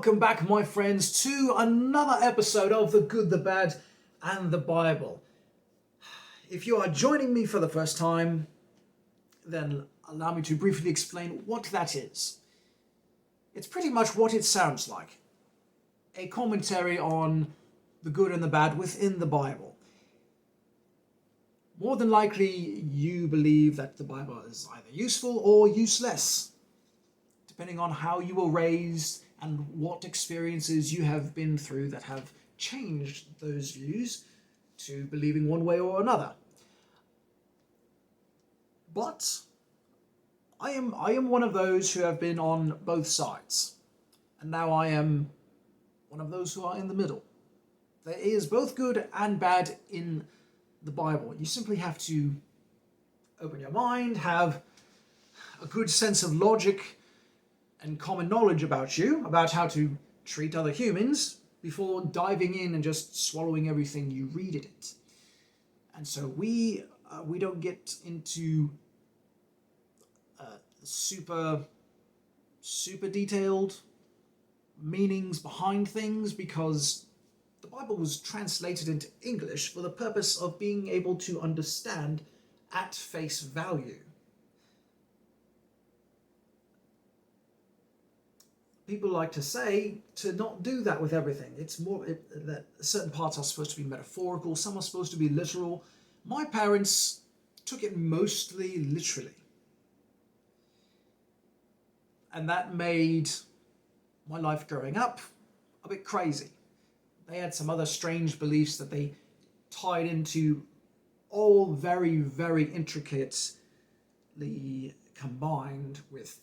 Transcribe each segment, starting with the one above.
welcome back, my friends, to another episode of The Good, the Bad, and the Bible. If you are joining me for the first time, then allow me to briefly explain what that is. It's pretty much what it sounds like. A commentary on the good and the bad within the Bible. More than likely, you believe that the Bible is either useful or useless, depending on how you were raised and what experiences you have been through that have changed those views to believing one way or another. But I am one of those who have been on both sides, and now I am one of those who are in the middle. There is both good and bad in the Bible. You simply have to open your mind, have a good sense of logic and common knowledge about you, about how to treat other humans, before diving in and just swallowing everything you read in it. And so we don't get into super detailed meanings behind things, because the Bible was translated into English for the purpose of being able to understand at face value. People like to say to not do that with everything. It's more that certain parts are supposed to be metaphorical, some are supposed to be literal. My parents took it mostly literally. And that made my life growing up a bit crazy. They had some other strange beliefs that they tied into, all very, very intricately combined with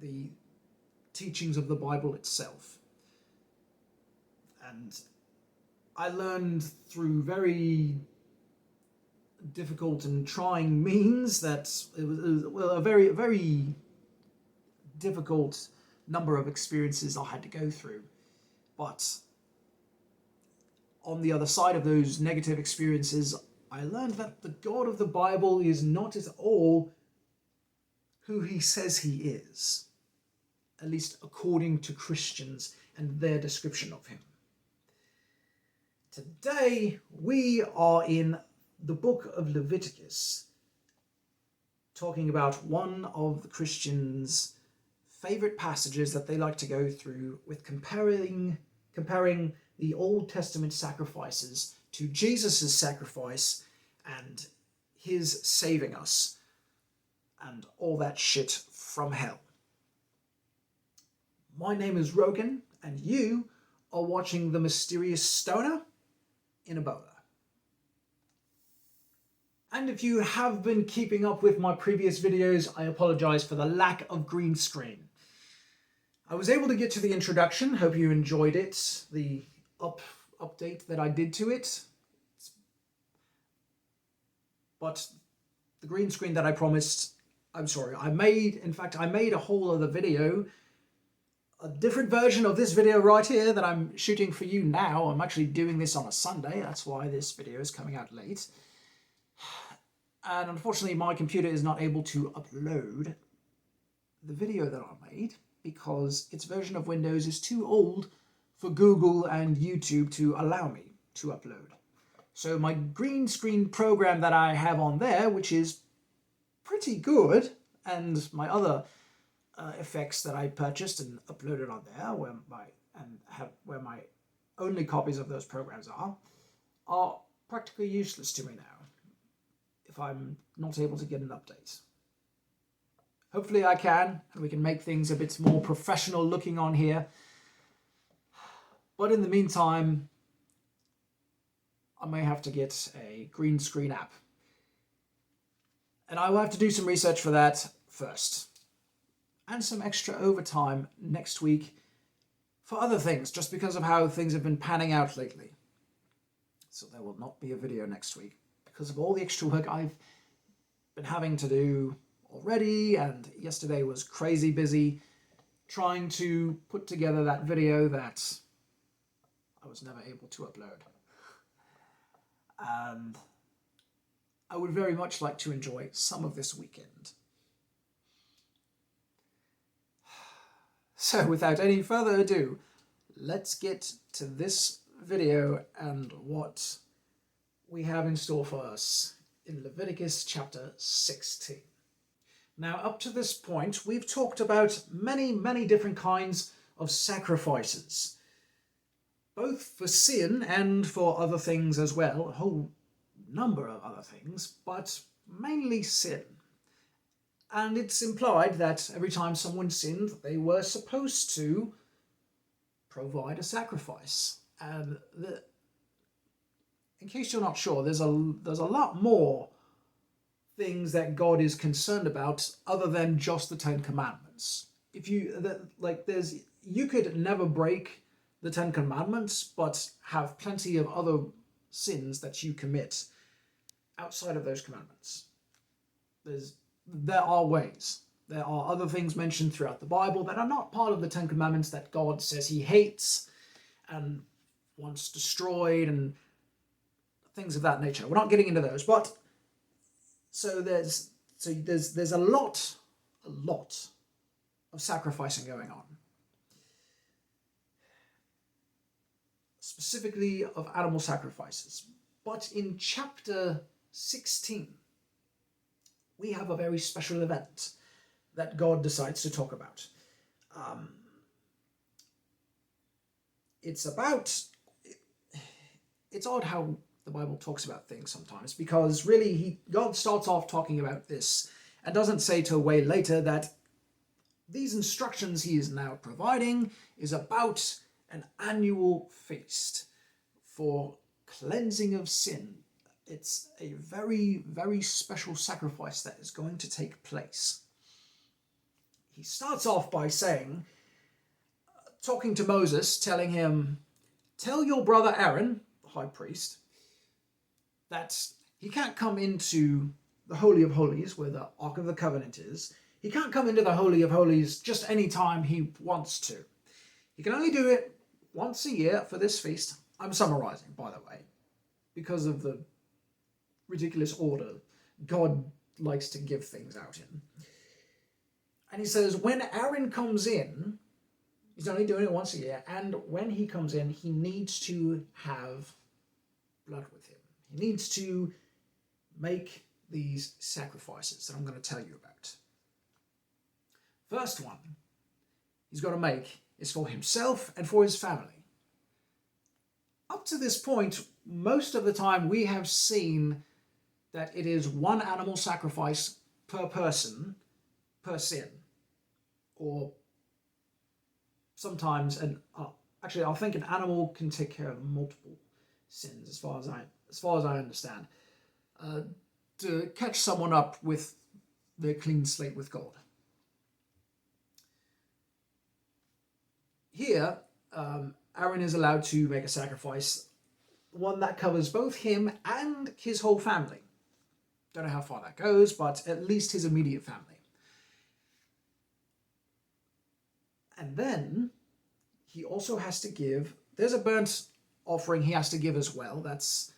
the teachings of the Bible itself. And I learned through very difficult and trying means that it was a very difficult number of experiences I had to go through. But on the other side of those negative experiences, I learned that the God of the Bible is not at all who he says he is, at least according to Christians and their description of him. Today, we are in the book of Leviticus, talking about one of the Christians' favorite passages that they like to go through, with comparing the Old Testament sacrifices to Jesus' sacrifice and his saving us and all that shit from hell. My name is Rogan, and you are watching The Mysterious Stoner in a Bowler. And if you have been keeping up with my previous videos, I apologize for the lack of green screen. I was able to get to the introduction. Hope you enjoyed it. The update that I did to it. But the green screen that I promised, I'm sorry, I made a whole other video, a different version of this video right here that I'm shooting for you now. I'm actually doing this on a Sunday. That's why this video is coming out late. And unfortunately, my computer is not able to upload the video that I made, because its version of Windows is too old for Google and YouTube to allow me to upload. So my green screen program that I have on there, which is pretty good, and my other effects that I purchased and uploaded on there, where my only copies of those programs are practically useless to me now, if I'm not able to get an update. Hopefully I can, and we can make things a bit more professional looking on here. But in the meantime, I may have to get a green screen app. And I will have to do some research for that first. And some extra overtime next week for other things, just because of how things have been panning out lately. So there will not be a video next week, because of all the extra work I've been having to do already, and yesterday was crazy busy trying to put together that video that I was never able to upload. And I would very much like to enjoy some of this weekend. So without any further ado, let's get to this video and what we have in store for us in Leviticus chapter 16. Now, up to this point, we've talked about many different kinds of sacrifices, both for sin and for other things as well, a whole number of other things, but mainly sin. And it's implied that every time someone sinned, they were supposed to provide a sacrifice. And in case you're not sure, there's a lot more things that God is concerned about other than just the Ten Commandments. If you you could never break the Ten Commandments, but have plenty of other sins that you commit outside of those commandments. There are ways. There are other things mentioned throughout the Bible that are not part of the Ten Commandments that God says he hates and wants destroyed and things of that nature. We're not getting into those, but so there's a lot of sacrificing going on. Specifically of animal sacrifices. But in chapter 16, we have a very special event that God decides to talk about. It's odd how the Bible talks about things sometimes, because really God starts off talking about this and doesn't say till way later that these instructions he is now providing is about an annual feast for cleansing of sin. It's a very special sacrifice that is going to take place. He starts off by saying, talking to Moses, telling him, tell your brother Aaron, the high priest, that he can't come into the Holy of Holies, where the Ark of the Covenant is. He can't come into the Holy of Holies just any time he wants to. He can only do it once a year for this feast. I'm summarizing, by the way, because of the ridiculous order God likes to give things out in. And he says, when Aaron comes in, he's only doing it once a year, and when he comes in, he needs to have blood with him. He needs to make these sacrifices that I'm going to tell you about. First one he's got to make is for himself and for his family. Up to this point, most of the time we have seen that it is one animal sacrifice per person, per sin. Or sometimes, actually I think an animal can take care of multiple sins as far as I understand. To catch someone up with their clean slate with God. Here, Aaron is allowed to make a sacrifice, one that covers both him and his whole family. Don't know how far that goes, but at least his immediate family. And then he also has to give, there's a burnt offering he has to give as well. That's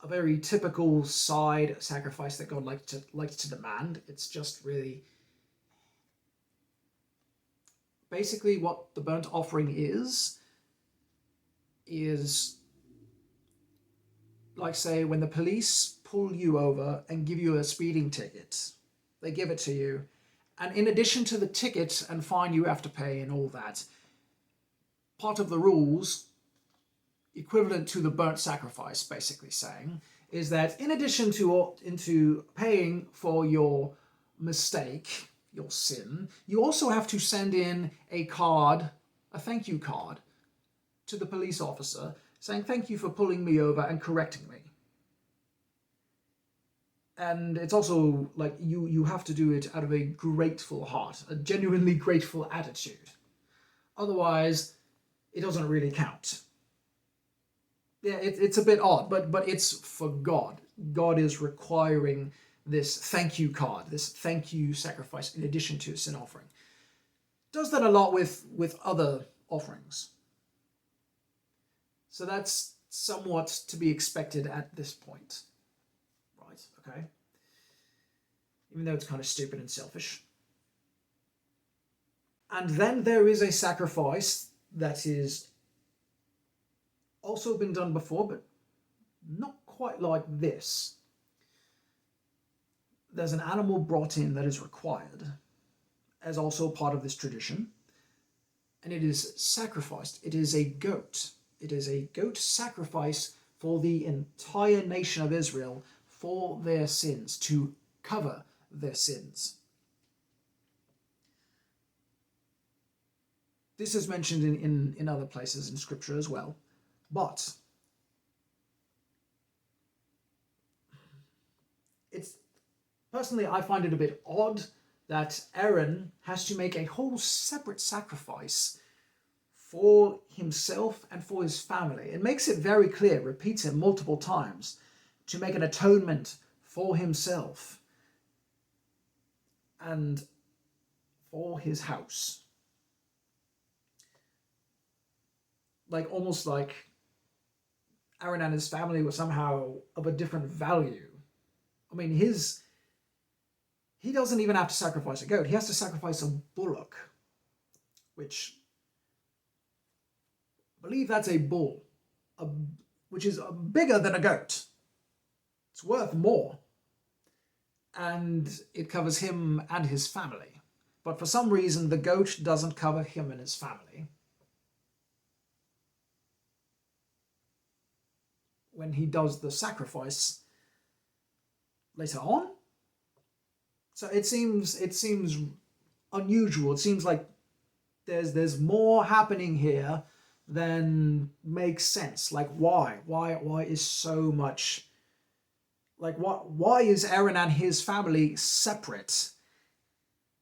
a very typical side sacrifice that God likes to demand. It's just really basically what the burnt offering is like, say, when the police pull you over and give you a speeding ticket, they give it to you, and in addition to the ticket and fine you have to pay and all that, part of the rules, equivalent to the burnt sacrifice, basically saying, is that in addition to paying for your mistake, your sin, you also have to send in a card, a thank you card, to the police officer saying thank you for pulling me over and correcting me. And it's also like you have to do it out of a grateful heart, a genuinely grateful attitude. Otherwise, it doesn't really count. Yeah, it's a bit odd, but it's for God. God is requiring this thank you card, this thank you sacrifice in addition to a sin offering. Does that a lot with other offerings. So that's somewhat to be expected at this point. Right, okay. Even though it's kind of stupid and selfish. And then there is a sacrifice that is also been done before, but not quite like this. There's an animal brought in that is required as also part of this tradition, and it is sacrificed. It is a goat. It is a goat sacrifice for the entire nation of Israel for their sins, to cover their sins. This is mentioned in other places in Scripture as well, but it's personally, I find it a bit odd that Aaron has to make a whole separate sacrifice for himself and for his family. It makes it very clear, repeats it multiple times, to make an atonement for himself and for his house. Like, almost like Aaron and his family were somehow of a different value. I mean, he doesn't even have to sacrifice a goat. He has to sacrifice a bullock, which I believe that's a bull, which is bigger than a goat. It's worth more. And it covers him and his family. But for some reason, the goat doesn't cover him and his family. When he does the sacrifice later on. So it seems unusual. It seems like there's more happening here than makes sense. Like, why is so much, like, why is Aaron and his family separate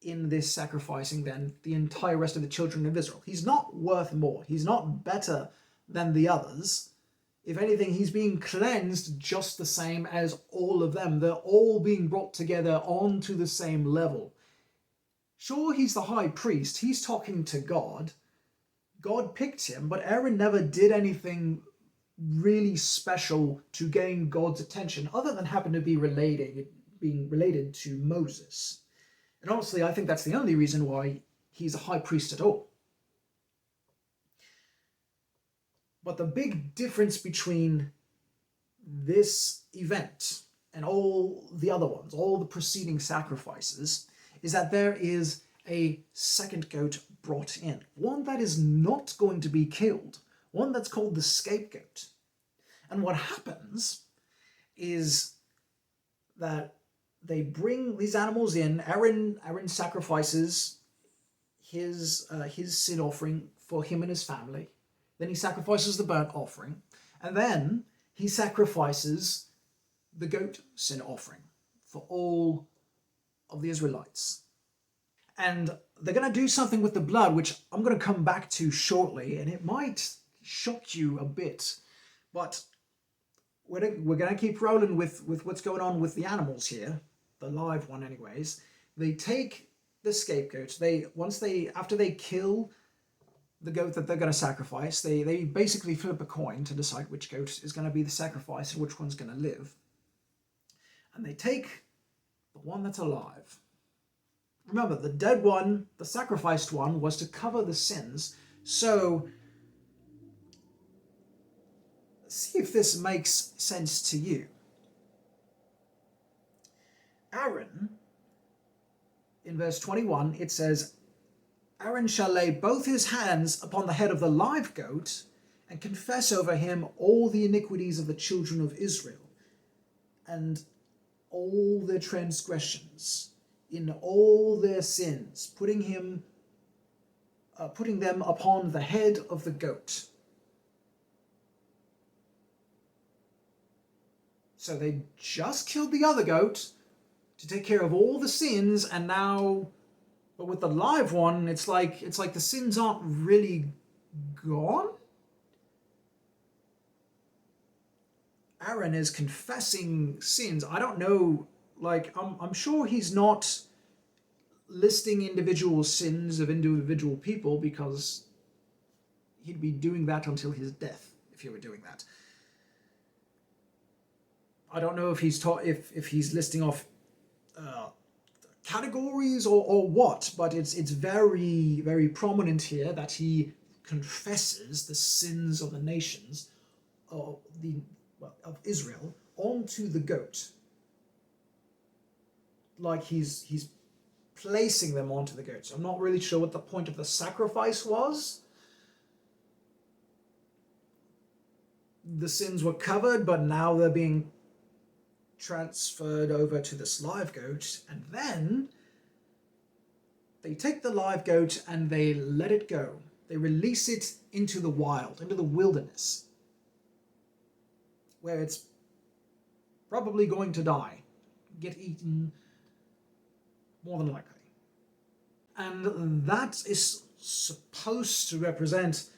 in this sacrificing than the entire rest of the children of Israel? He's not worth more. He's not better than the others. If anything, he's being cleansed just the same as all of them. They're all being brought together onto the same level. Sure, he's the high priest. He's talking to God. God picked him, but Aaron never did anything really special to gain God's attention, other than happen to be being related to Moses. And honestly, I think that's the only reason why he's a high priest at all. But the big difference between this event and all the other ones, all the preceding sacrifices, is that there is a second goat brought in. One that is not going to be killed. One that's called the scapegoat. And what happens is that they bring these animals in. Aaron sacrifices his sin offering for him and his family. Then he sacrifices the burnt offering. And then he sacrifices the goat sin offering for all of the Israelites. And they're going to do something with the blood, which I'm going to come back to shortly, and it might shock you a bit. But we're going to keep rolling with what's going on with the animals here, the live one anyways. They take the scapegoat. After they kill the goat that they're going to sacrifice, they basically flip a coin to decide which goat is going to be the sacrifice and which one's going to live. And they take the one that's alive. Remember, the dead one, the sacrificed one, was to cover the sins. So, see if this makes sense to you. Aaron, in verse 21, it says, Aaron shall lay both his hands upon the head of the live goat and confess over him all the iniquities of the children of Israel and all their transgressions in all their sins, putting them upon the head of the goat. So they just killed the other goat to take care of all the sins, and now, but with the live one, it's like the sins aren't really gone. Aaron is confessing sins. I don't know, like, I'm sure he's not listing individual sins of individual people, because he'd be doing that until his death if he were doing that. I don't know if he's listing off categories or what, but it's very, very prominent here that he confesses the sins of the nations of Israel onto the goat. Like he's placing them onto the goat. So I'm not really sure what the point of the sacrifice was. The sins were covered, but now they're being transferred over to this live goat, and then they take the live goat and they let it go. They release it into the wild, into the wilderness, where it's probably going to die, get eaten, more than likely. And that is supposed to represent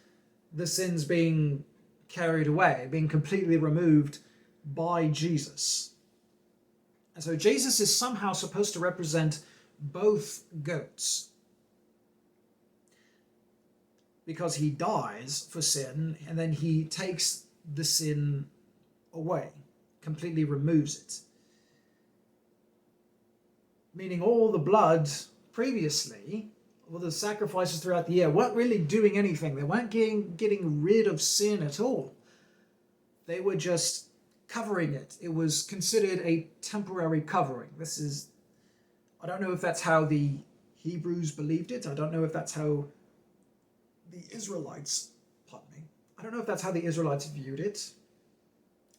the sins being carried away, being completely removed by Jesus. And so Jesus is somehow supposed to represent both goats, because he dies for sin and then he takes the sin away, completely removes it. Meaning all the blood previously, all the sacrifices throughout the year, weren't really doing anything. They weren't getting rid of sin at all. They were just covering it. It was considered a temporary covering. I don't know if that's how the Hebrews believed it. I don't know if that's how the Israelites, I don't know if that's how the Israelites viewed it.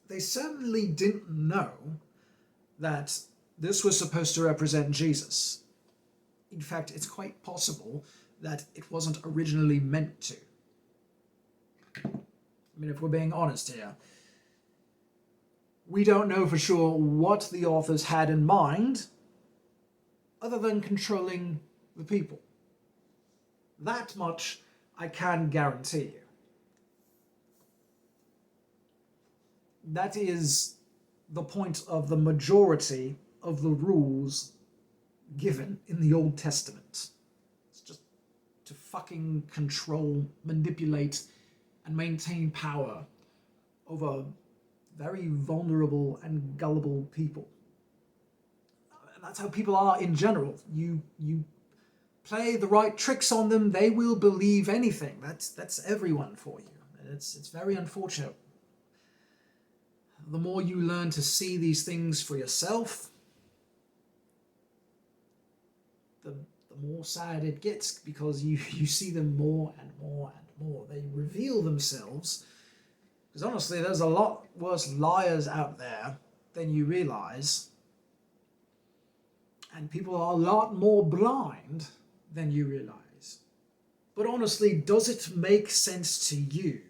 They certainly didn't know that this was supposed to represent Jesus. In fact, it's quite possible that it wasn't originally meant to. I mean, if we're being honest here, we don't know for sure what the authors had in mind, other than controlling the people. That much I can guarantee you. That is the point of the majority of the rules given in the Old Testament. It's just to fucking control, manipulate, and maintain power over very vulnerable and gullible people. And that's how people are in general. You play the right tricks on them, they will believe anything. That's everyone for you. And it's very unfortunate. The more you learn to see these things for yourself, the more sad it gets, because you see them more and more and more. They reveal themselves, because honestly, there's a lot worse liars out there than you realize, and people are a lot more blind than you realize. But honestly, does it make sense to you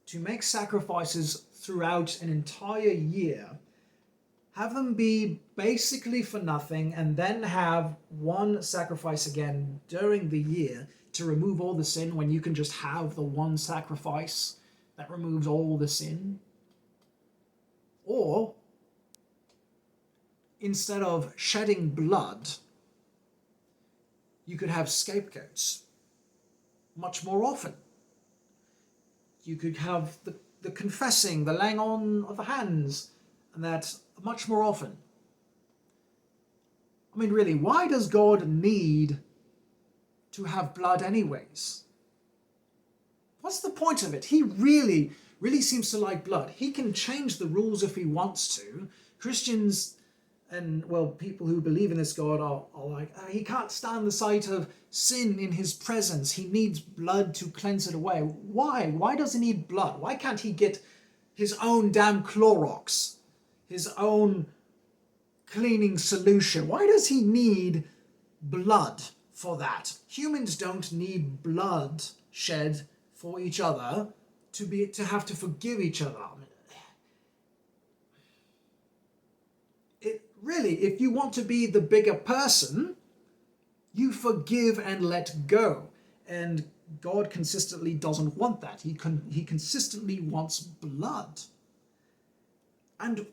to make sacrifices throughout an entire year, have them be basically for nothing, and then have one sacrifice again during the year to remove all the sin, when you can just have the one sacrifice that removes all the sin? Or, instead of shedding blood, you could have scapegoats much more often. You could have the confessing, the laying on of the hands, and that much more often. I mean, really, why does God need to have blood anyways? What's the point of it? He really seems to like blood. He can change the rules if he wants to. Christians and, well, people who believe in this God are like, he can't stand the sight of sin in his presence. He needs blood to cleanse it away. Why? Why does he need blood? Why can't he get his own damn Clorox, his own cleaning solution? Why does he need blood for that? Humans don't need blood shed for each other to have to forgive each other. Really, if you want to be the bigger person, you forgive and let go. And God consistently doesn't want that. He consistently wants blood. And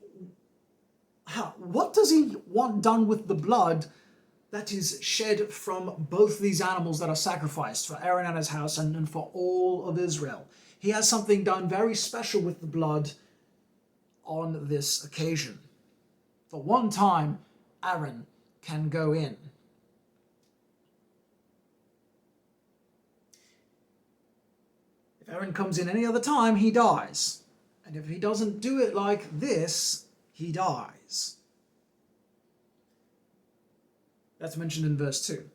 what does he want done with the blood that is shed from both these animals that are sacrificed, for Aaron and his house and for all of Israel? He has something done very special with the blood on this occasion. For one time, Aaron can go in. If Aaron comes in any other time, he dies. And if he doesn't do it like this, he dies. That's mentioned in verse 2.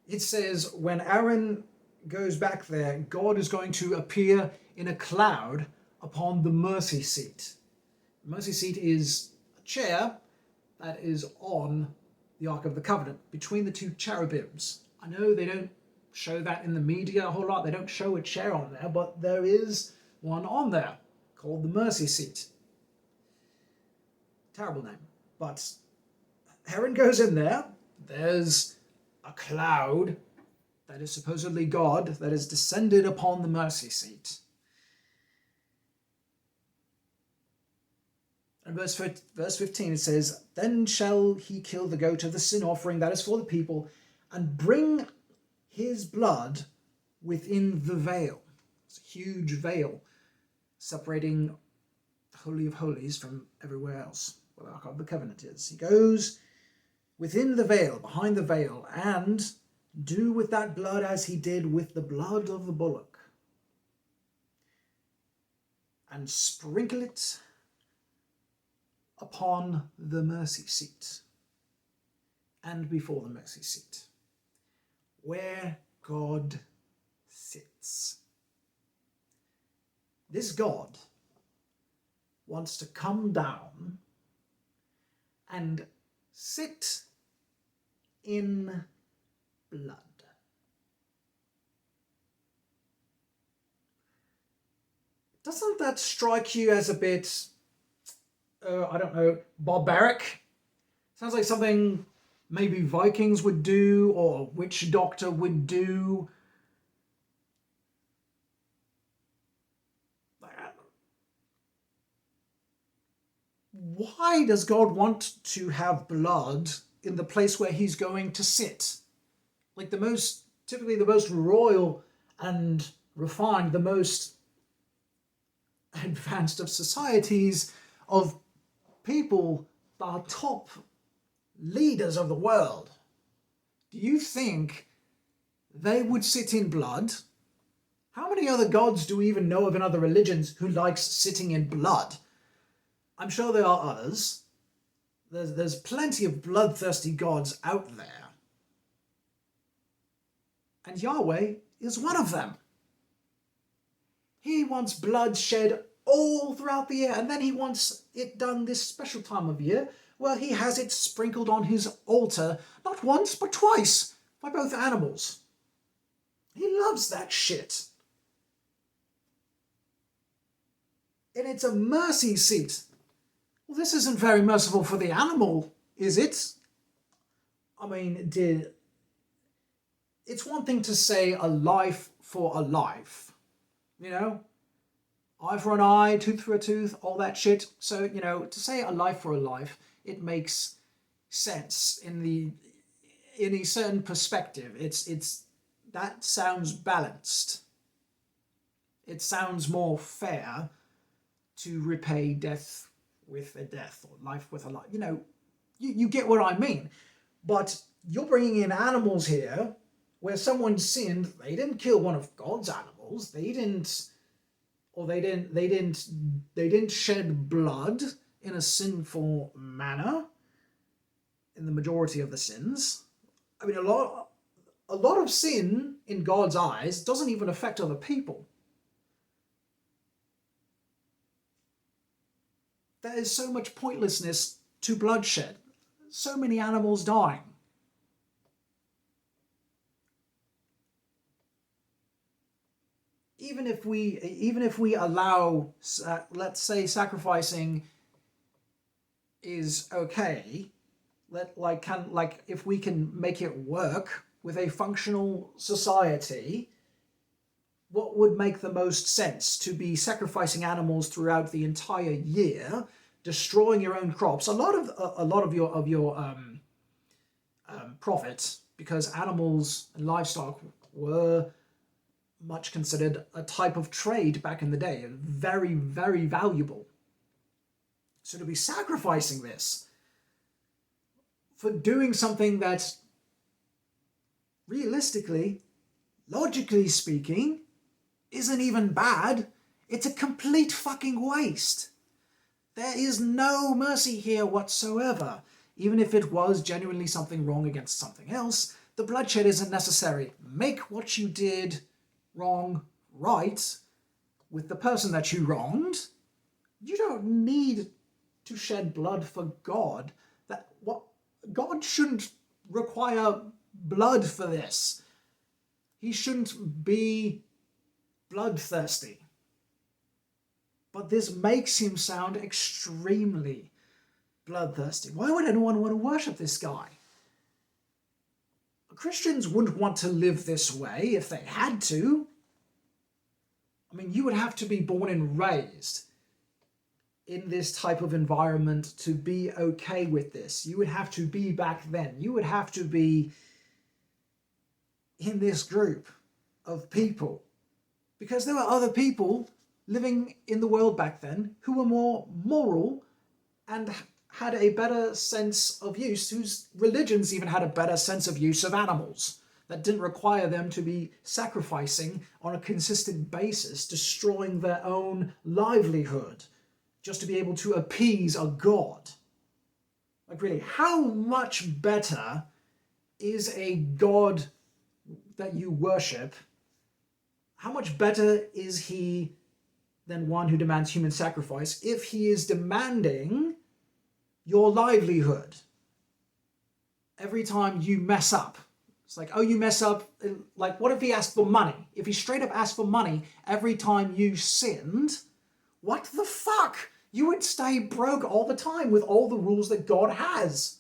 It says, when Aaron goes back there, God is going to appear in a cloud upon the mercy seat. The mercy seat is a chair that is on the Ark of the Covenant, between the two cherubims. I know they don't show that in the media a whole lot. They don't show a chair on there, but there is one on there called the mercy seat. Terrible name. But Aaron goes in there. There's a cloud that is supposedly God that has descended upon the mercy seat. And verse 15 it says, then shall he kill the goat of the sin offering that is for the people, and bring his blood within the veil. It's a huge veil separating the Holy of Holies from everywhere else where the Ark of the Covenant is. He goes within the veil, behind the veil, and do with that blood as he did with the blood of the bullock, and sprinkle it upon the mercy seat and before the mercy seat, where God sits. This God wants to come down and sit in blood. Doesn't that strike you as a bit, I don't know, barbaric? Sounds like something maybe Vikings would do or a witch doctor would do. Why does God want to have blood in the place where he's going to sit? Like typically the most royal and refined, the most advanced of societies, of people that are top leaders of the world. Do you think they would sit in blood? How many other gods do we even know of in other religions who likes sitting in blood? I'm sure there are others. There's plenty of bloodthirsty gods out there. And Yahweh is one of them. He wants blood shed all throughout the year, and then he wants it done this special time of year where he has it sprinkled on his altar, not once but twice, by both animals. He loves that shit. And it's a mercy seat. Well, this isn't very merciful for the animal, is it? I mean, it's one thing to say a life for a life, you know? Eye for an eye, tooth for a tooth, all that shit. So, you know, to say a life for a life, it makes sense in a certain perspective. That sounds balanced. It sounds more fair to repay death with a death or life with a life. You know, you get what I mean. But you're bringing in animals here where someone sinned. They didn't kill one of God's animals. They didn't shed blood in a sinful manner in the majority of the sins. I mean, a lot of sin in God's eyes doesn't even affect other people. There is so much pointlessness to bloodshed. So many animals dying. Even if we allow, let's say, sacrificing is okay, if we can make it work with a functional society, what would make the most sense? To be sacrificing animals throughout the entire year, destroying your own crops, a lot of your profit, because animals and livestock were much considered a type of trade back in the day, very, very valuable. So to be sacrificing this for doing something that, realistically, logically speaking, isn't even bad. It's a complete fucking waste. There is no mercy here whatsoever. Even if it was genuinely something wrong against something else, the bloodshed isn't necessary. Make what you did wrong right with the person that you wronged. You don't need to shed blood for God. God shouldn't require blood for this. He shouldn't be bloodthirsty. But this makes him sound extremely bloodthirsty. Why would anyone want to worship this guy? Christians wouldn't want to live this way if they had to. I mean, you would have to be born and raised in this type of environment to be okay with this. You would have to be back then. You would have to be in this group of people. Because there were other people living in the world back then who were more moral and had a better sense of use, whose religions even had a better sense of use of animals that didn't require them to be sacrificing on a consistent basis, destroying their own livelihood just to be able to appease a god. Like, really, how much better is a god that you worship? How much better is he than one who demands human sacrifice if he is demanding your livelihood every time you mess up? It's like, oh, you mess up. Like, what if he asked for money? If he straight up asked for money every time you sinned, what the fuck? You would stay broke all the time with all the rules that God has.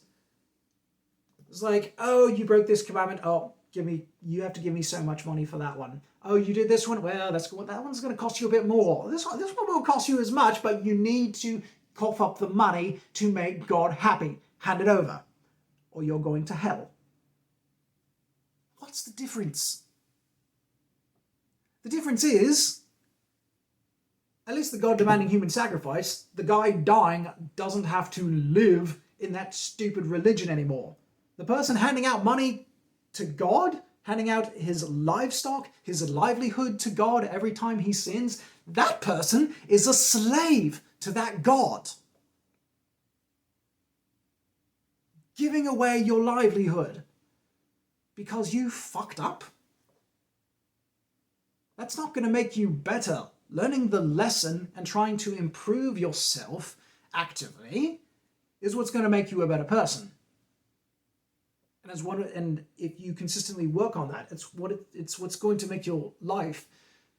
It's like, oh, you broke this commandment. Oh, you have to give me so much money for that one. Oh, you did this one. Well, that one's going to cost you a bit more. This one won't cost you as much, but you need to cough up the money to make God happy. Hand it over, or you're going to hell. What's the difference? The difference is, at least the God demanding human sacrifice, the guy dying doesn't have to live in that stupid religion anymore. The person handing out money to God, handing out his livestock, his livelihood to God every time he sins, that person is a slave to that God. Giving away your livelihood because you fucked up, that's not going to make you better. Learning the lesson and trying to improve yourself actively is what's going to make you a better person. And if you consistently work on that, it's what's going to make your life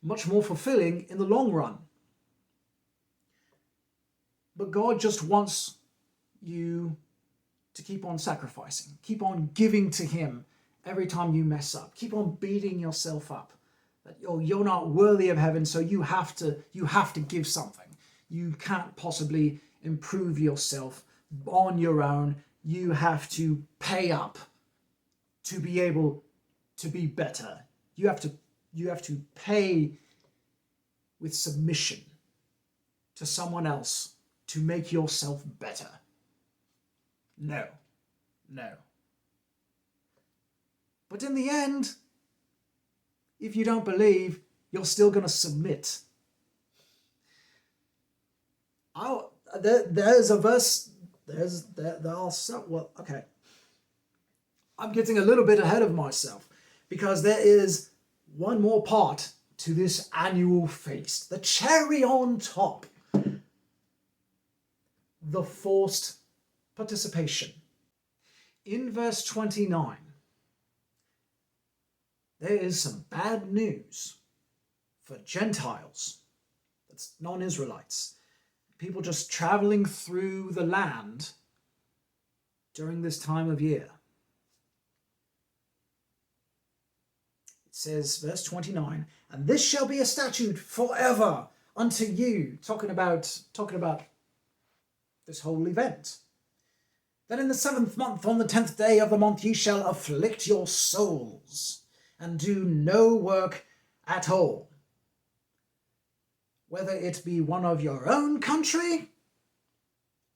much more fulfilling in the long run. But God just wants you to keep on sacrificing, keep on giving to him every time you mess up, keep on beating yourself up. That you're not worthy of heaven, so you have to give something. You can't possibly improve yourself on your own. You have to pay up to be able to be better. You have to pay with submission to someone else to make yourself better. No. But in the end, if you don't believe, you're still going to submit. There's a verse. Okay. I'm getting a little bit ahead of myself because there is one more part to this annual feast. The cherry on top. The forced participation. In verse 29, there is some bad news for Gentiles, that's non-Israelites, people just traveling through the land during this time of year. It says, verse 29, and this shall be a statute forever unto you, talking about this whole event. That in the 7th month, on the 10th day of the month, ye shall afflict your souls, and do no work at all, whether it be one of your own country,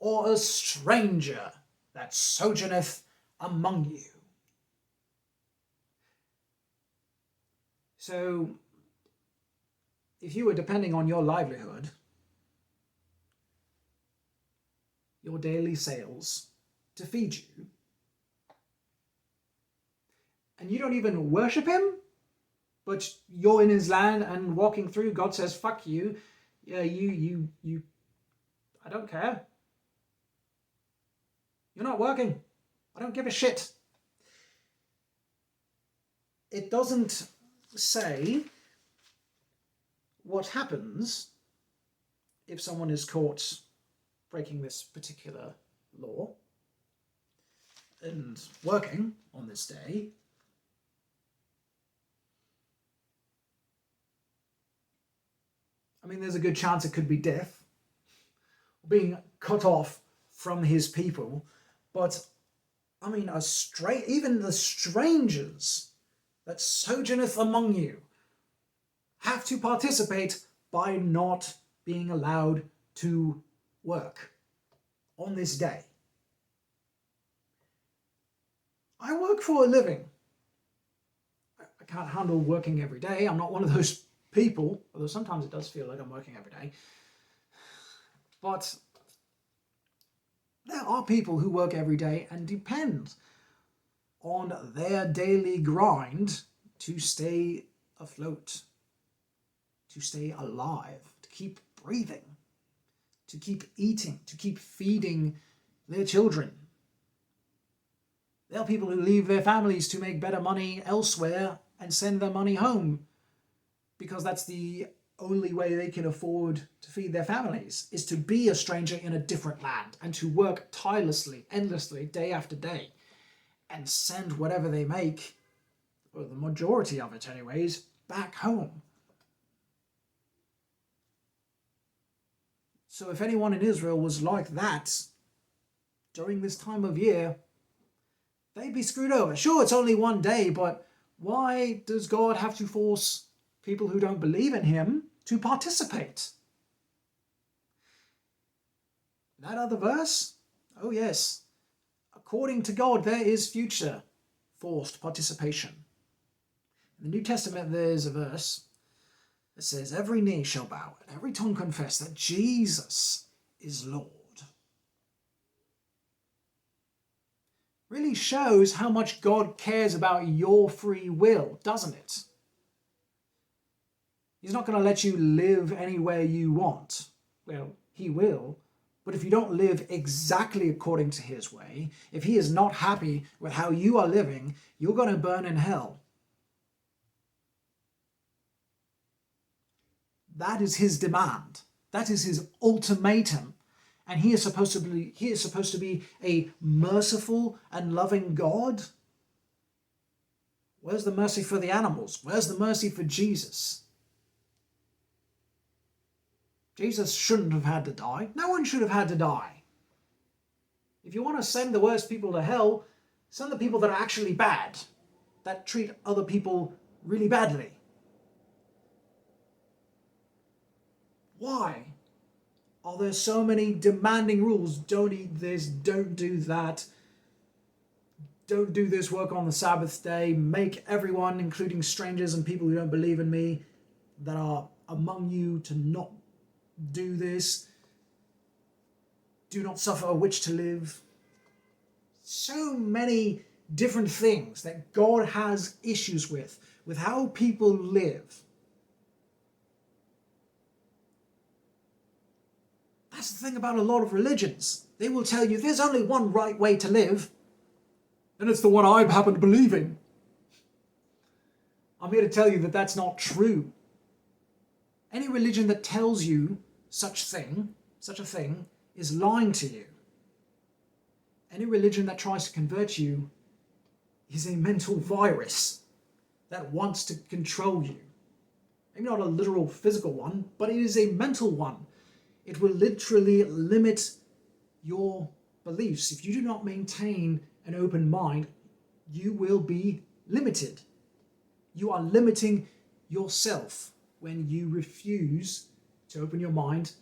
or a stranger that sojourneth among you. So, if you were depending on your livelihood, your daily sales to feed you, and you don't even worship him, but you're in his land and walking through, God says, fuck you. Yeah, you, I don't care. You're not working. I don't give a shit. It doesn't say what happens if someone is caught breaking this particular law and working on this day. I mean, there's a good chance it could be death, being cut off from his people. But, I mean, even the strangers that sojourneth among you have to participate by not being allowed to work on this day. I work for a living. I can't handle working every day. I'm not one of those people, although sometimes it does feel like I'm working every day. But there are people who work every day and depend on their daily grind to stay afloat, to stay alive, to keep breathing, to keep eating, to keep feeding their children. There are people who leave their families to make better money elsewhere and send their money home because that's the only way they can afford to feed their families, is to be a stranger in a different land and to work tirelessly, endlessly, day after day, and send whatever they make, or the majority of it anyways, back home. So if anyone in Israel was like that during this time of year, they'd be screwed over. Sure, it's only one day, but why does God have to force people who don't believe in him to participate? That other verse? Oh yes. According to God, there is future forced participation. In the New Testament, there's a verse that says, every knee shall bow and every tongue confess that Jesus is Lord. Really shows how much God cares about your free will, doesn't it? He's not going to let you live anywhere you want. Well, he will. But if you don't live exactly according to his way, if he is not happy with how you are living, you're going to burn in hell. That is his demand. That is his ultimatum. And he is supposed to be a merciful and loving God. Where's the mercy for the animals? Where's the mercy for Jesus? Jesus shouldn't have had to die. No one should have had to die. If you want to send the worst people to hell, send the people that are actually bad, that treat other people really badly. Why are there so many demanding rules? Don't eat this, don't do that, don't do this work on the Sabbath day, make everyone, including strangers and people who don't believe in me, that are among you to not do this. Do not suffer a witch to live. So many different things that God has issues with how people live. That's the thing about a lot of religions. They will tell you there's only one right way to live, and it's the one I happen to believe in. I'm here to tell you that that's not true. Any religion that tells you such a thing, is lying to you. Any religion that tries to convert you is a mental virus that wants to control you. Maybe not a literal physical one, but it is a mental one. It will literally limit your beliefs. If you do not maintain an open mind, you will be limited. You are limiting yourself when you refuse to open your mind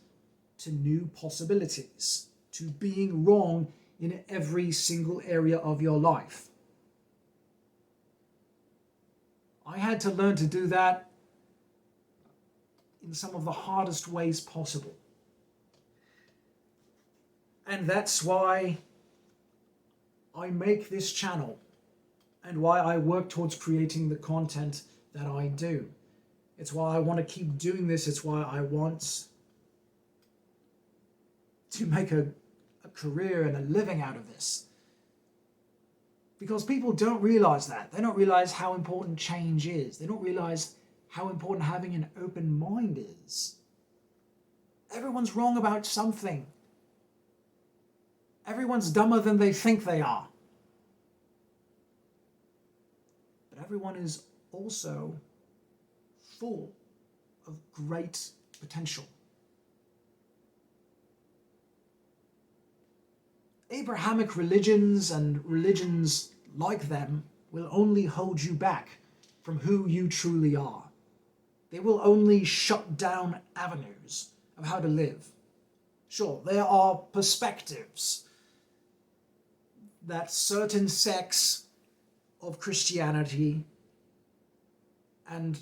to new possibilities, to being wrong in every single area of your life. I had to learn to do that in some of the hardest ways possible. And that's why I make this channel and why I work towards creating the content that I do. It's why I want to keep doing this. It's why I want to make a career and a living out of this. Because people don't realize that. They don't realize how important change is. They don't realize how important having an open mind is. Everyone's wrong about something. Everyone's dumber than they think they are. But everyone is also full of great potential. Abrahamic religions and religions like them will only hold you back from who you truly are. They will only shut down avenues of how to live. Sure, there are perspectives that certain sects of Christianity and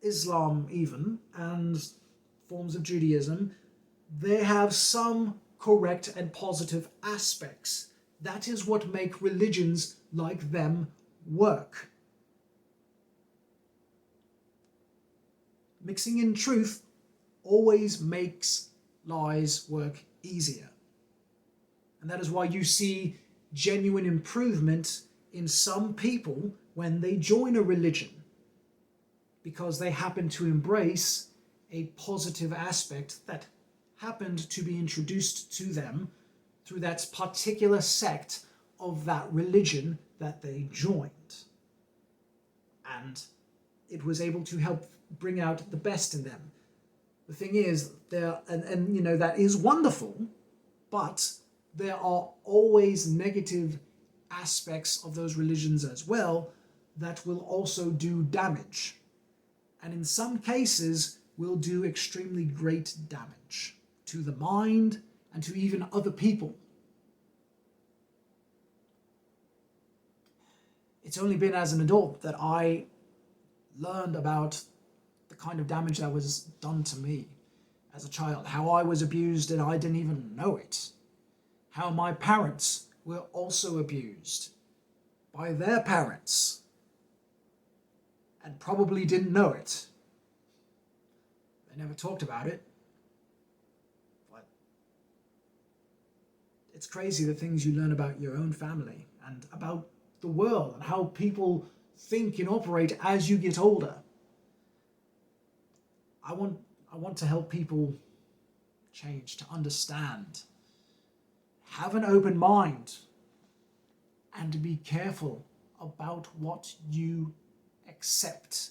Islam even, and forms of Judaism, they have some correct and positive aspects. That is what make religions like them work. Mixing in truth always makes lies work easier. And that is why you see genuine improvement in some people when they join a religion, because they happen to embrace a positive aspect that happened to be introduced to them through that particular sect of that religion that they joined. And it was able to help bring out the best in them. The thing is, and you know, that is wonderful, but there are always negative aspects of those religions as well that will also do damage. And in some cases will do extremely great damage to the mind and to even other people. It's only been as an adult that I learned about the kind of damage that was done to me as a child, how I was abused and I didn't even know it, how my parents were also abused by their parents and probably didn't know it. They never talked about it. But it's crazy the things you learn about your own family and about the world and how people think and operate as you get older. I want to help people change, to understand, have an open mind, and to be careful about what you accept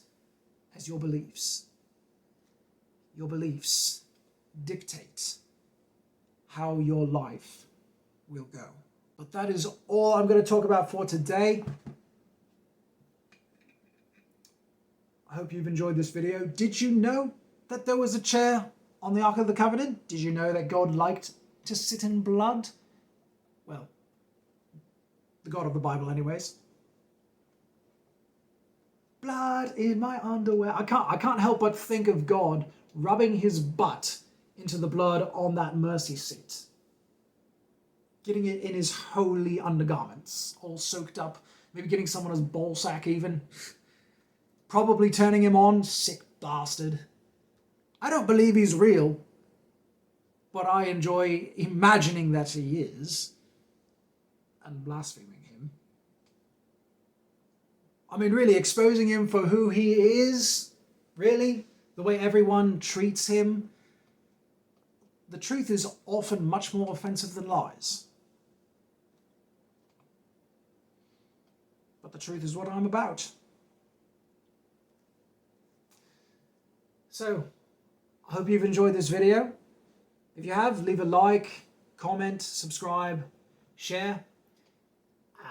as your beliefs. Your beliefs dictate how your life will go. But that is all I'm going to talk about for today. I hope you've enjoyed this video. Did you know that there was a chair on the Ark of the Covenant? Did you know that God liked to sit in blood? Well, the God of the Bible anyways. Blood in my underwear. I can't help but think of God rubbing his butt into the blood on that mercy seat. Getting it in his holy undergarments, all soaked up. Maybe getting someone's ball sack even. Probably turning him on, sick bastard. I don't believe he's real, but I enjoy imagining that he is and blaspheming him. I mean, really, exposing him for who he is, really, the way everyone treats him. The truth is often much more offensive than lies. But the truth is what I'm about. So, I hope you've enjoyed this video. If you have, leave a like, comment, subscribe, share,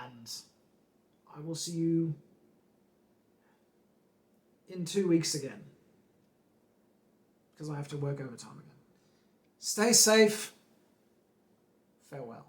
and I will see you in 2 weeks again, because I have to work overtime again. Stay safe. Farewell.